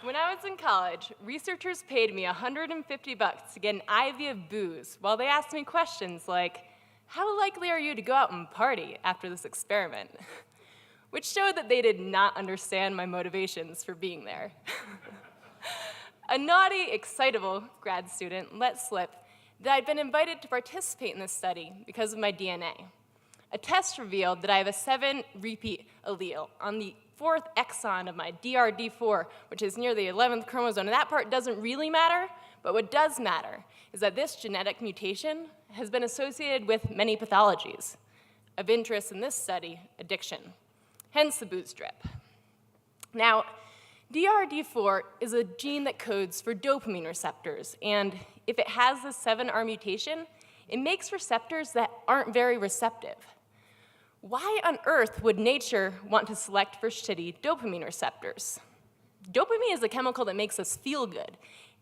When I was in college, researchers paid me $150 to get an IV of booze while they asked me questions like, how likely are you to go out and party after this experiment? Which showed that they did not understand my motivations for being there. A naughty, excitable grad student let slip that I'd been invited to participate in this study because of my DNA. A test revealed that I have a 7 repeat allele on the 4th exon of my DRD4, which is near the 11th chromosome. And that part doesn't really matter, but what does matter is that this genetic mutation has been associated with many pathologies. Of interest in this study, addiction, hence the booze drip. Now, DRD4 is a gene that codes for dopamine receptors, and if it has the 7R mutation, it makes receptors that aren't very receptive. Why on earth would nature want to select for shitty dopamine receptors? Dopamine is a chemical that makes us feel good,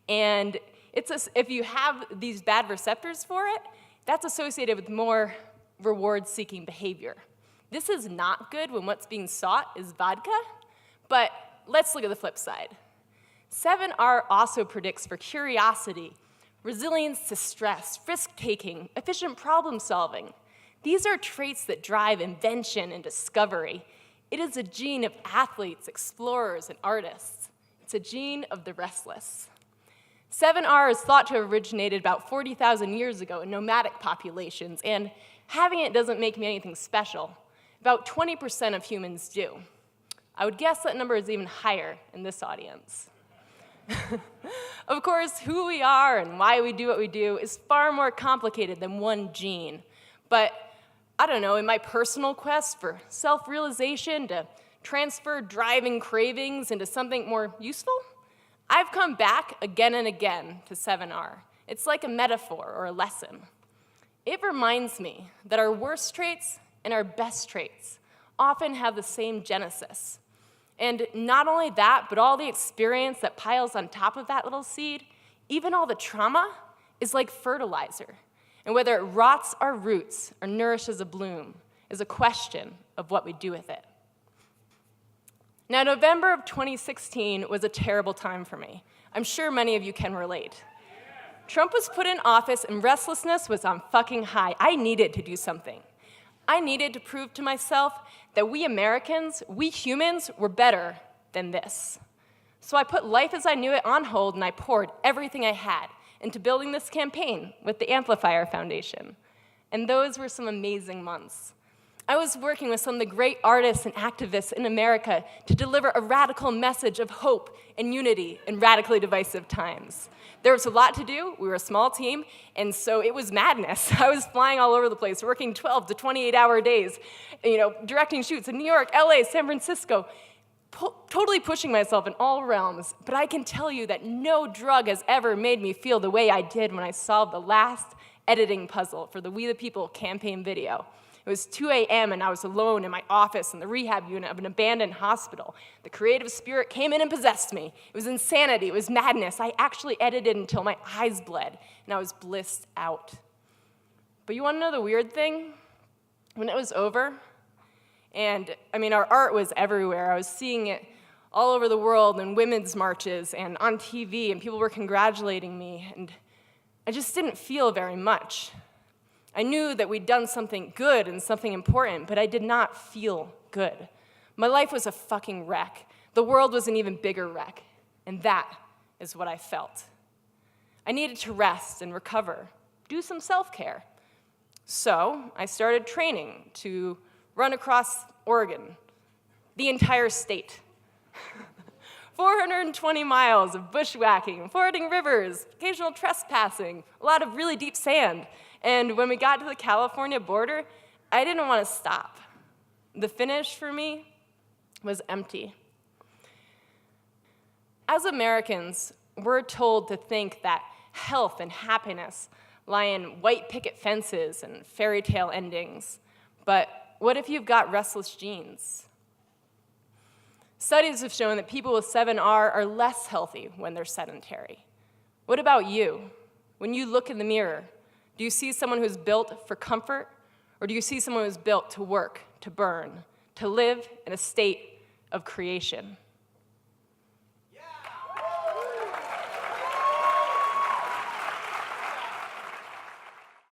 and if you have these bad receptors for it, that's associated with more reward-seeking behavior. This is not good when what's being sought is vodka, but let's look at the flip side. 7R also predicts for curiosity, resilience to stress, risk-taking, efficient problem-solving. These are traits that drive invention and discovery. It is a gene of athletes, explorers, and artists. It's a gene of the restless. 7R is thought to have originated about 40,000 years ago in nomadic populations, and having it doesn't make me anything special. About 20% of humans do. I would guess that number is even higher in this audience. Of course, who we are and why we do what we do is far more complicated than one gene. But I don't know, in my personal quest for self-realization to transfer driving cravings into something more useful, I've come back again and again to 7R. It's like a metaphor or a lesson. It reminds me that our worst traits and our best traits often have the same genesis. And not only that, but all the experience that piles on top of that little seed, even all the trauma, is like fertilizer. And whether it rots our roots or nourishes a bloom is a question of what we do with it. Now, November of 2016 was a terrible time for me. I'm sure many of you can relate. Trump was put in office and restlessness was on fucking high. I needed to do something. I needed to prove to myself that we Americans, we humans, were better than this. So I put life as I knew it on hold and I poured everything I had into building this campaign with the Amplifier Foundation. And those were some amazing months. I was working with some of the great artists and activists in America to deliver a radical message of hope and unity in radically divisive times. There was a lot to do. We were a small team, and so it was madness. I was flying all over the place, working 12 to 28-hour days, directing shoots in New York, LA, San Francisco, totally pushing myself in all realms. But I can tell you that no drug has ever made me feel the way I did when I solved the last editing puzzle for the We the People campaign video. It was 2 a.m. and I was alone in my office in the rehab unit of an abandoned hospital. The creative spirit came in and possessed me. It was insanity, it was madness. I actually edited until my eyes bled and I was blissed out. But you wanna know the weird thing? When it was over, and our art was everywhere. I was seeing it all over the world in women's marches and on TV, and people were congratulating me, and I just didn't feel very much. I knew that we'd done something good and something important, but I did not feel good. My life was a fucking wreck. The world was an even bigger wreck, and that is what I felt. I needed to rest and recover, do some self-care. So I started training to run across Oregon, the entire state. 420 miles of bushwhacking, fording rivers, occasional trespassing, a lot of really deep sand. And when we got to the California border, I didn't want to stop. The finish for me was empty. As Americans, we're told to think that health and happiness lie in white picket fences and fairy tale endings. But what if you've got restless genes? Studies have shown that people with 7R are less healthy when they're sedentary. What about you? When you look in the mirror, do you see someone who's built for comfort, or do you see someone who's built to work, to burn, to live in a state of creation?